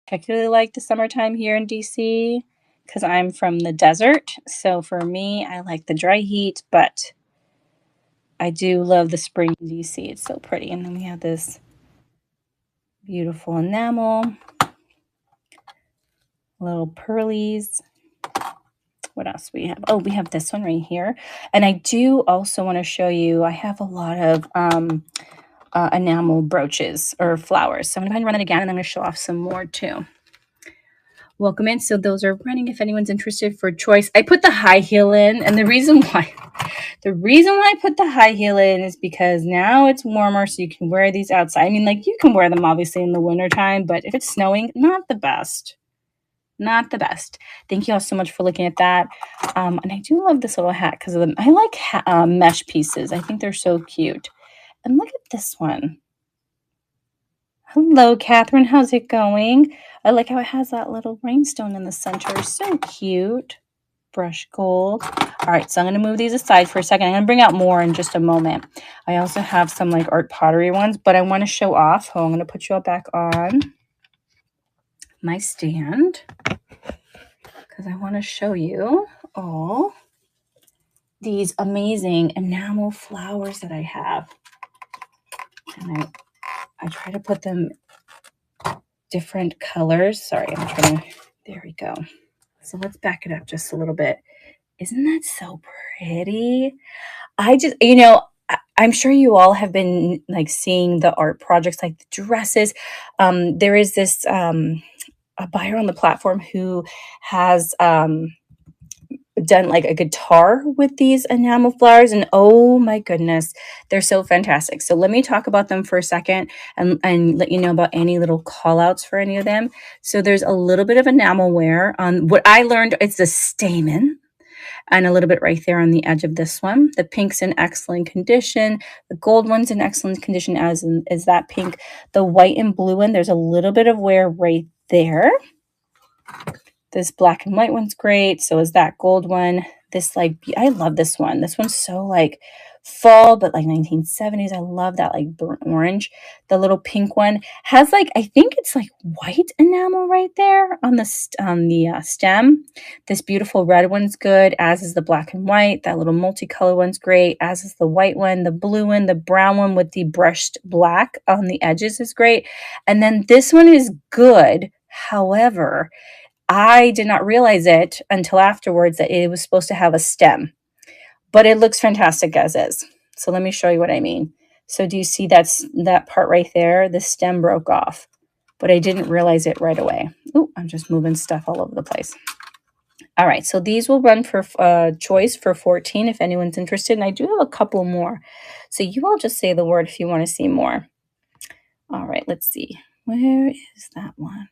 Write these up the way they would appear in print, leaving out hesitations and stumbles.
particularly like the summertime here in DC because I'm from the desert. So for me, I like the dry heat, but I do love the spring in DC. It's so pretty. And then we have this beautiful enamel, little pearlies. What else we have? Oh, we have this one right here. And I do also want to show you, I have a lot of enamel brooches or flowers. So I'm going to go ahead and run it again, and I'm going to show off some more too. Welcome in. So those are running if anyone's interested for choice. I put the high heel in, and the reason why I put the high heel in is because now it's warmer, so you can wear these outside. I mean, like, you can wear them obviously in the wintertime, but if it's snowing, not the best. Not the best. Thank you all so much for looking at that. And I do love this little hat because I like mesh pieces. I think they're so cute. And look at this one. Hello, Catherine. How's it going? I like how it has that little rhinestone in the center. So cute. Brush gold. All right, so I'm going to move these aside for a second. I'm going to bring out more in just a moment. I also have some like art pottery ones, but I want to show off. Oh, I'm going to put you all back on my stand because I want to show you all these amazing enamel flowers that I have. And I try to put them different colors. Sorry, I'm trying to, there we go. So let's back it up just a little bit. Isn't that so pretty? I just, I'm sure you all have been like seeing the art projects, like the dresses. There is this a buyer on the platform who has done like a guitar with these enamel flowers, and oh my goodness, they're so fantastic. So let me talk about them for a second and let you know about any little call outs for any of them. So there's a little bit of enamel wear on what I learned. It's the stamen, and a little bit right there on the edge of this one. The pink's in excellent condition. The gold one's in excellent condition, as is that pink. The white and blue one, there's a little bit of wear right there. This black and white one's great. So is that gold one. This, like, I love this one. This one's so like fall, but like 1970s. I love that like burnt orange. The little pink one has like, I think it's like white enamel right there on the stem. This beautiful red one's good, as is the black and white. That little multicolor one's great, as is the white one. The blue one, the brown one with the brushed black on the edges is great. And then this one is good. However, I did not realize it until afterwards that it was supposed to have a stem, but it looks fantastic as is. So let me show you what I mean. So do you see that part right there? The stem broke off, but I didn't realize it right away. Ooh, I'm just moving stuff all over the place. All right, so these will run for choice for 14 if anyone's interested. And I do have a couple more. So you all just say the word if you want to see more. All right, let's see. Where is that one?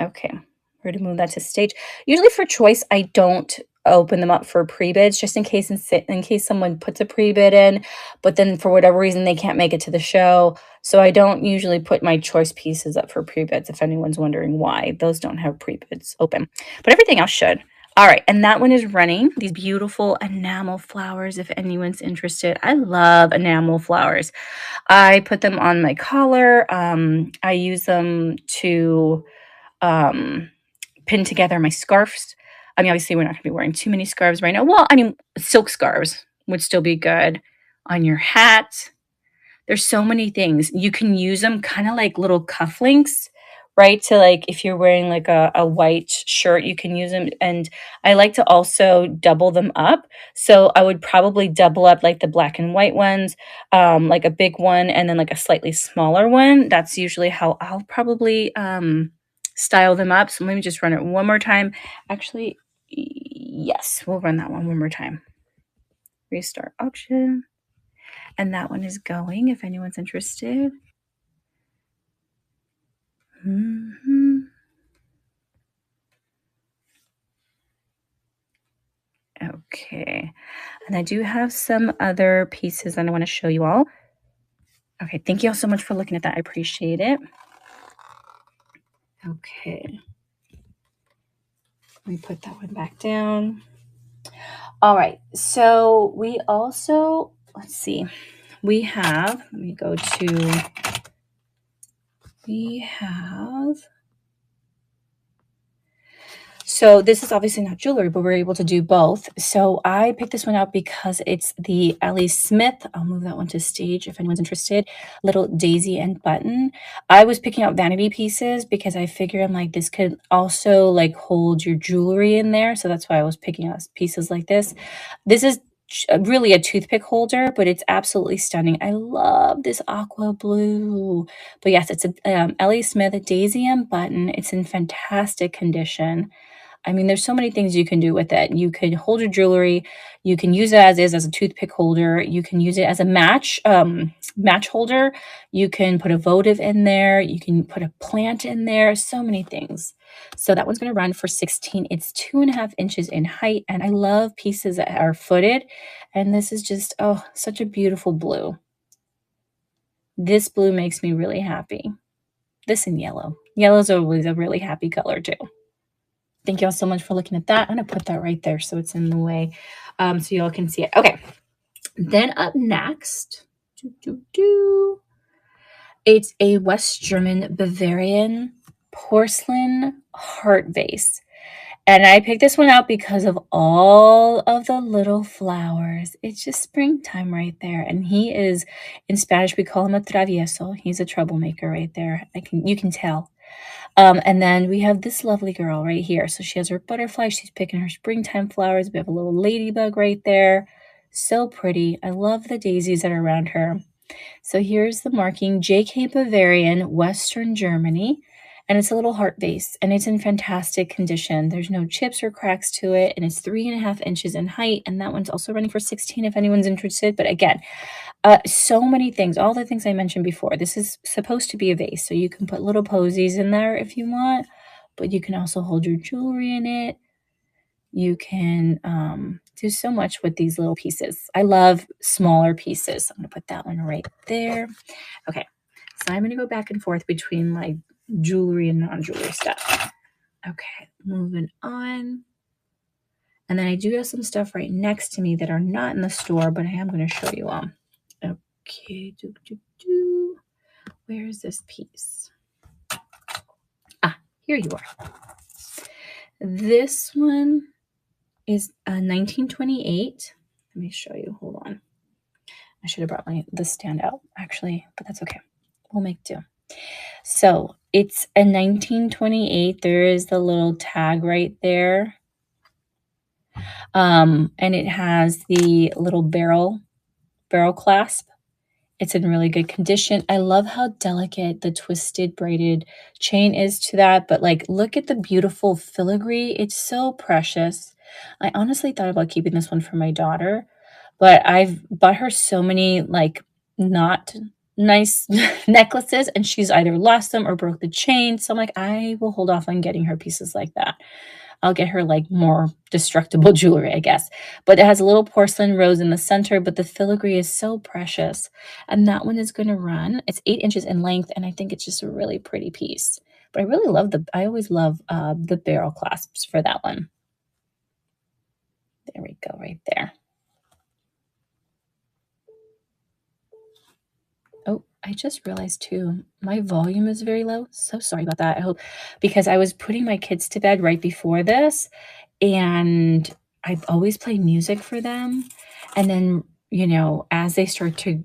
Okay, we're going to move that to stage. Usually for choice, I don't open them up for pre-bids just in case someone puts a pre-bid in, but then for whatever reason they can't make it to the show. So I don't usually put my choice pieces up for pre-bids if anyone's wondering why. Those don't have pre-bids open, but everything else should. All right, and that one is running. These beautiful enamel flowers, if anyone's interested. I love enamel flowers. I put them on my collar. I use them to pin together my scarves. I mean, obviously, we're not going to be wearing too many scarves right now. Well, I mean, silk scarves would still be good on your hat. There's so many things. You can use them kind of like little cufflinks, right? To like, if you're wearing like a white shirt, you can use them. And I like to also double them up. So I would probably double up like the black and white ones, like a big one and then like a slightly smaller one. That's usually how I'll probably style them up. So let me just run it one more time. Actually, yes, we'll run that one more time. Restart auction. And that one is going if anyone's interested. Okay. And I do have some other pieces that I want to show you all. Okay, thank you all so much for looking at that. I appreciate it. Okay. Let me put that one back down. All right, so we also, let's see, we have, let me go to we have... So this is obviously not jewelry, but we're able to do both. So I picked this one out because it's the Ellie Smith. I'll move that one to stage if anyone's interested. Little daisy and button. I was picking out vanity pieces because I figured I'm like, this could also like hold your jewelry in there. So that's why I was picking out pieces like this. This is really a toothpick holder, but it's absolutely stunning. I love this aqua blue. But yes, it's a Ellie Smith daisy and button. It's in fantastic condition. I mean, there's so many things you can do with it. You could hold your jewelry. You can use it as is, as a toothpick holder. You can use it as a match holder. You can put a votive in there. You can put a plant in there. So many things. So that one's going to run for 16. It's 2.5 inches in height. And I love pieces that are footed. And this is just, oh, such a beautiful blue. This blue makes me really happy. This and yellow. Yellow's always a really happy color too. Thank you all so much for looking at that. I'm going to put that right there so it's in the way so y'all can see it. Okay. Then up next, it's a West German Bavarian porcelain heart vase. And I picked this one out because of all of the little flowers. It's just springtime right there. And he is, in Spanish, we call him a travieso. He's a troublemaker right there. You can tell. And then we have this lovely girl right here. So she has her butterfly. She's picking her springtime flowers. We have a little ladybug right there. So pretty. I love the daisies that are around her. So here's the marking, JK Bavarian, Western Germany. And it's a little heart vase. And it's in fantastic condition. There's no chips or cracks to it. And it's 3.5 inches in height. And that one's also running for 16 if anyone's interested. But again, so many things, all the things I mentioned before. This is supposed to be a vase, so you can put little posies in there if you want, but you can also hold your jewelry in it. You can do so much with these little pieces. I love smaller pieces. I'm going to put that one right there. Okay, so I'm going to go back and forth between like jewelry and non-jewelry stuff. Okay, moving on. And then I do have some stuff right next to me that are not in the store, but I am going to show you all. Okay, where is this piece? Ah, here you are. This one is 1928. Let me show you. Hold on. I should have brought the stand out, actually, but that's okay. We'll make do. So it's a 1928. There is the little tag right there. And it has the little barrel clasp. It's in really good condition. I love how delicate the twisted braided chain is to that. But like, look at the beautiful filigree. It's so precious. I honestly thought about keeping this one for my daughter, but I've bought her so many like not nice necklaces and she's either lost them or broke the chain. So I'm like, I will hold off on getting her pieces like that. I'll get her like more destructible jewelry, I guess. But it has a little porcelain rose in the center, but the filigree is so precious. And that one is going to run. It's 8 inches in length, and I think it's just a really pretty piece. But I really love I always love the barrel clasps for that one. There we go, right there. Oh, I just realized too, my volume is very low. So sorry about that. I hope, because I was putting my kids to bed right before this, and I always play music for them. And then, you know, as they start to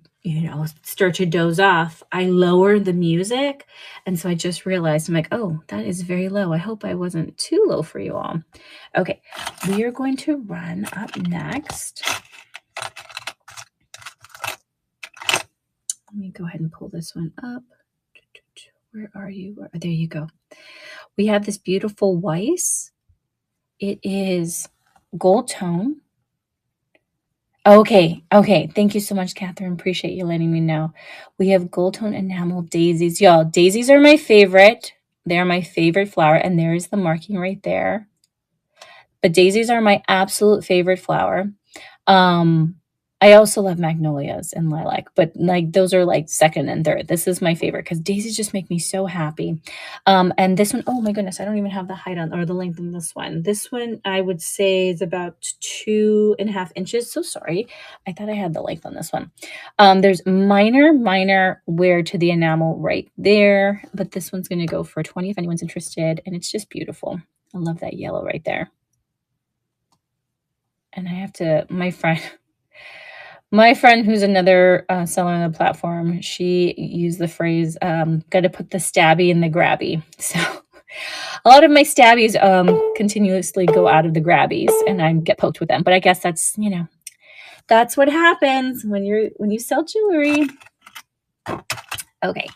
doze off, I lower the music. And so I just realized, I'm like, oh, that is very low. I hope I wasn't too low for you all. Okay, we are going to run up next. Let me go ahead and pull this one up. Where are you? There you go. We have this beautiful Weiss. It is gold tone. Okay. Thank you so much, Catherine. Appreciate you letting me know. We have gold tone enamel daisies. Y'all, daisies are my favorite. They're my favorite flower, and there's the marking right there. But daisies are my absolute favorite flower. I also love magnolias and lilac, but like those are like second and third. This is my favorite because daisies just make me so happy. And this one, oh my goodness, I don't even have the height on or the length on this one. This one I would say is about 2.5 inches. So sorry. I thought I had the length on this one. There's minor wear to the enamel right there, but this one's going to go for 20 if anyone's interested. And it's just beautiful. I love that yellow right there. And I have to, my friend, who's another seller on the platform, she used the phrase, got to put the stabby in the grabby. So a lot of my stabbies continuously go out of the grabbies and I get poked with them. But I guess that's, that's what happens when you sell jewelry. Okay.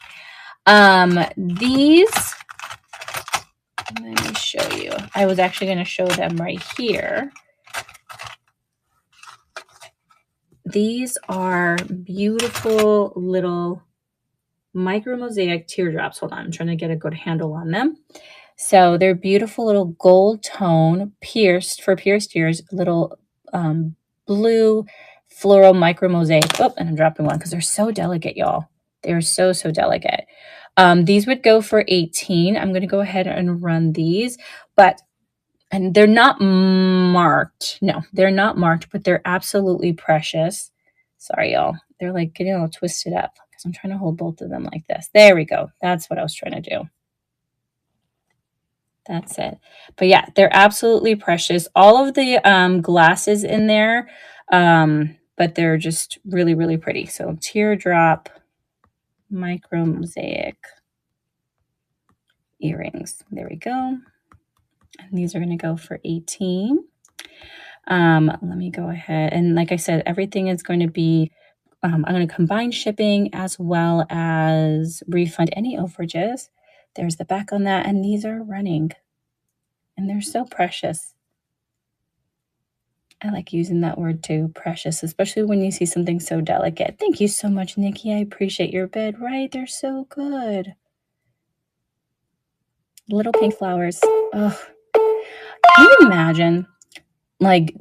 These, let me show you. I was actually going to show them right here. These are beautiful little micro mosaic teardrops. Hold on, I'm trying to get a good handle on them. So they're beautiful little gold tone pierced ears, little blue floral micro mosaic. Oh, and I'm dropping one because they're so delicate, y'all. They're so delicate. These would go for $18. I'm going to go ahead and run these, and they're not marked. No, they're not marked, but they're absolutely precious. Sorry, y'all. They're like getting all twisted up because I'm trying to hold both of them like this. There we go. That's what I was trying to do. That's it. But yeah, they're absolutely precious. All of the glasses in there, but they're just really pretty. So teardrop micro mosaic earrings. There we go. And these are going to go for $18. Let me go ahead. And like I said, everything is going to be, I'm going to combine shipping as well as refund any overages. There's the back on that. And these are running. And they're so precious. I like using that word too, precious, especially when you see something so delicate. Thank you so much, Nikki. I appreciate your bid, right? They're so good. Little pink flowers. Oh, can you imagine? Like,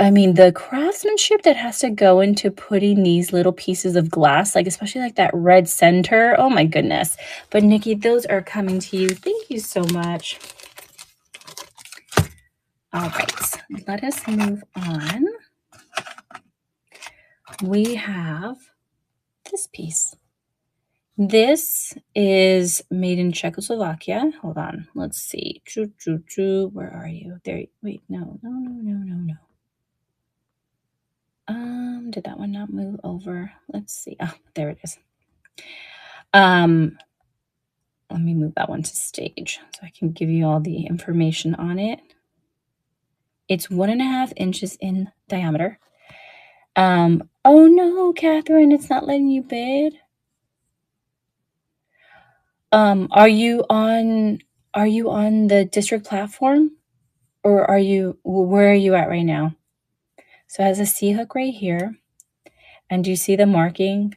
I mean, the craftsmanship that has to go into putting these little pieces of glass, like especially like that red center. Oh my goodness. But Nikki, those are coming to you. Thank you so much. All right, let us move on. We have this piece. This is made in Czechoslovakia. Hold on. Let's see. Where are you? There. Wait, no. Did that one not move over? Let's see. Oh, there it is. Let me move that one to stage so I can give you all the information on it. It's 1.5 inches in diameter. Oh no, Catherine, it's not letting you bid. Are you on the district platform, or where are you at right now? So it has a C hook right here, and do you see the marking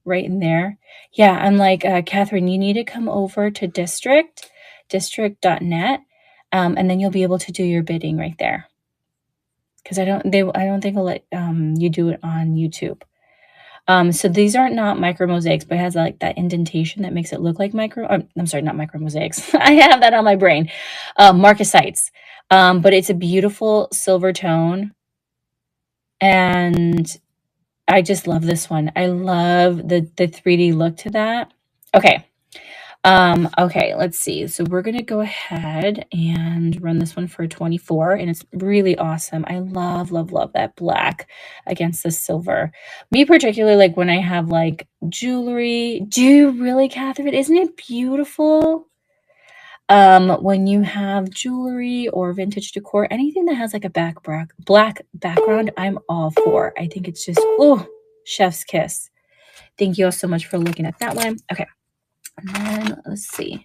right in there? Yeah, I'm like, Catherine, you need to come over to district.net, and then you'll be able to do your bidding right there. Because I don't think I'll let you do it on YouTube. So these are not micro mosaics, but it has like that indentation that makes it look like I'm sorry, not micro mosaics. I have that on my brain. Marcasites. But it's a beautiful silver tone. And I just love this one. I love the 3D look to that. Okay. Okay, let's see. So we're going to go ahead and run this one for 24, and it's really awesome. I love that black against the silver. Me particularly, like when I have like jewelry. Do you really, Catherine? Isn't it beautiful? When you have jewelry or vintage decor, anything that has like a black background, I'm all for. I think it's just, oh, chef's kiss. Thank you all so much for looking at that one. Okay. And then let's see.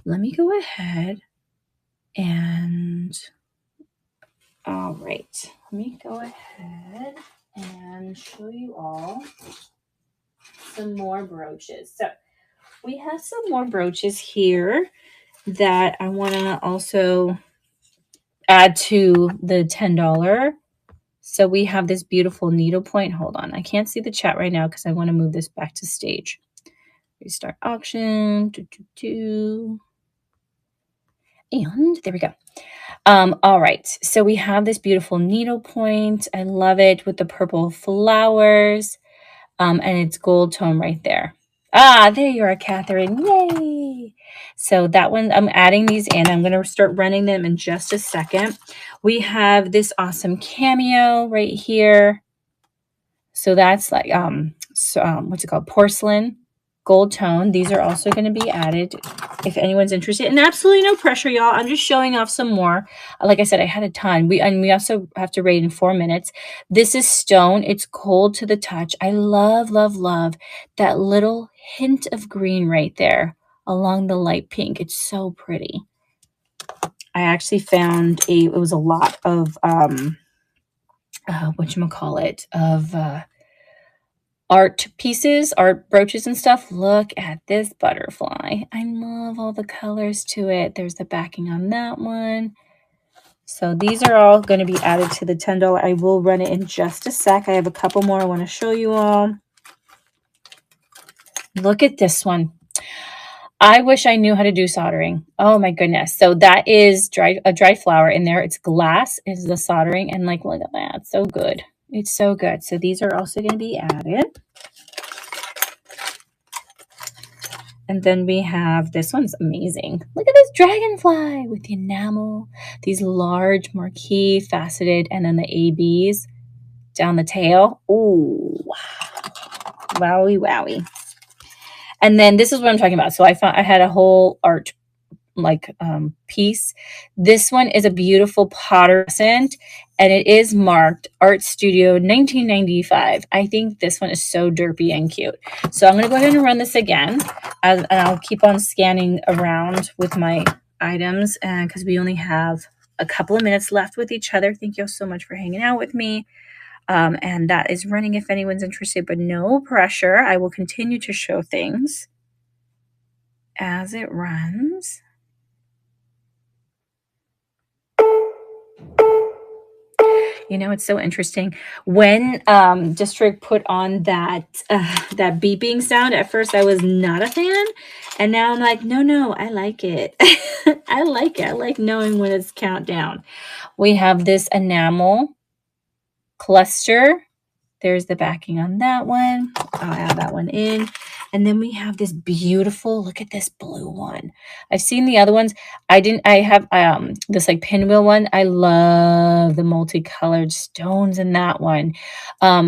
Let me go ahead and, all right, let me go ahead and show you all some more brooches. So we have some more brooches here that I want to also add to the $10 So we have this beautiful needlepoint. Hold on. I can't see the chat right now because I want to move this back to stage. Restart auction. And there we go. All right. So we have this beautiful needlepoint. I love it with the purple flowers. And it's gold tone right there. Ah, there you are, Catherine. Yay! So that one, I'm adding these in. I'm going to start running them in just a second. We have this awesome cameo right here. So that's like, what's it called? Porcelain, gold tone. These are also going to be added if anyone's interested. And absolutely no pressure, y'all. I'm just showing off some more. Like I said, I had a ton. We also have to rate in 4 minutes. This is stone. It's cold to the touch. I love, love, love that little hint of green right there along the light pink. It's so pretty. I actually found it was a lot of, whatchamacallit, of art pieces, art brooches and stuff. Look at this butterfly. I love all the colors to it. There's the backing on that one. So these are all going to be added to the $10. I will run it in just a sec. I have a couple more I want to show you all. Look at this one. I wish I knew how to do soldering. Oh my goodness. So that is a dried flower in there. It's glass is the soldering. And like, look at that. It's so good. It's so good. So these are also going to be added. And then we have, this one's amazing. Look at this dragonfly with the enamel, these large marquee faceted, and then the ABs down the tail. Oh, wow. Wowie, wowie. And then this is what I'm talking about. So I had a whole art piece. This one is a beautiful potter scent, and it is marked Art Studio 1995. I think this one is so derpy and cute. So I'm going to go ahead and run this again, and I'll keep on scanning around with my items, and because we only have a couple of minutes left with each other. Thank you all so much for hanging out with me. And that is running if anyone's interested, but no pressure. I will continue to show things as it runs. You know, it's so interesting. When District put on that beeping sound, at first I was not a fan. And now I'm like, no, I like it. I like it. I like knowing when it's countdown. We have this enamel cluster. There's the backing on that one. I'll add that one in. And then we have this beautiful, look at this blue one. I've seen the other ones. I have this like pinwheel one. I love the multicolored stones in that one.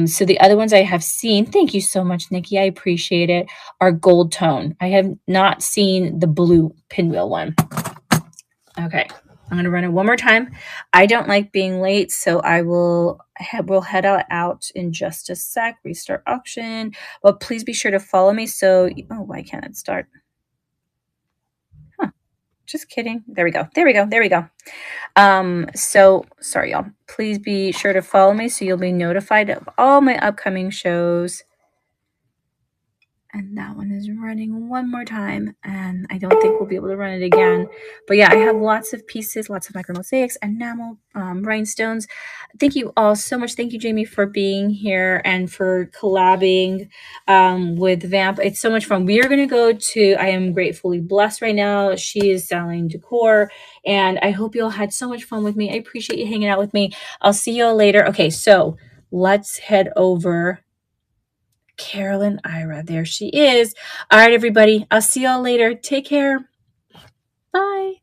So the other ones I have seen, thank you so much, Nikki. I appreciate it, are gold tone. I have not seen the blue pinwheel one. Okay. I'm going to run it one more time. I don't like being late, so we'll head out in just a sec. Restart auction. But please be sure to follow me. So, oh, why can't it start? Huh. Just kidding. There we go. So sorry, y'all. Please be sure to follow me so you'll be notified of all my upcoming shows. And that one is running one more time, and I don't think we'll be able to run it again. But yeah, I have lots of pieces, lots of micro mosaics, enamel, rhinestones. Thank you all so much. Thank you, Jamie, for being here and for collabing with Vamp. It's so much fun. We are going to go to I Am Gratefully Blessed right now. She is selling decor, and I hope you all had so much fun with me. I appreciate you hanging out with me. I'll see you all later. Okay, so let's head over. Carolyn Ira. There she is. All right, everybody. I'll see y'all later. Take care. Bye.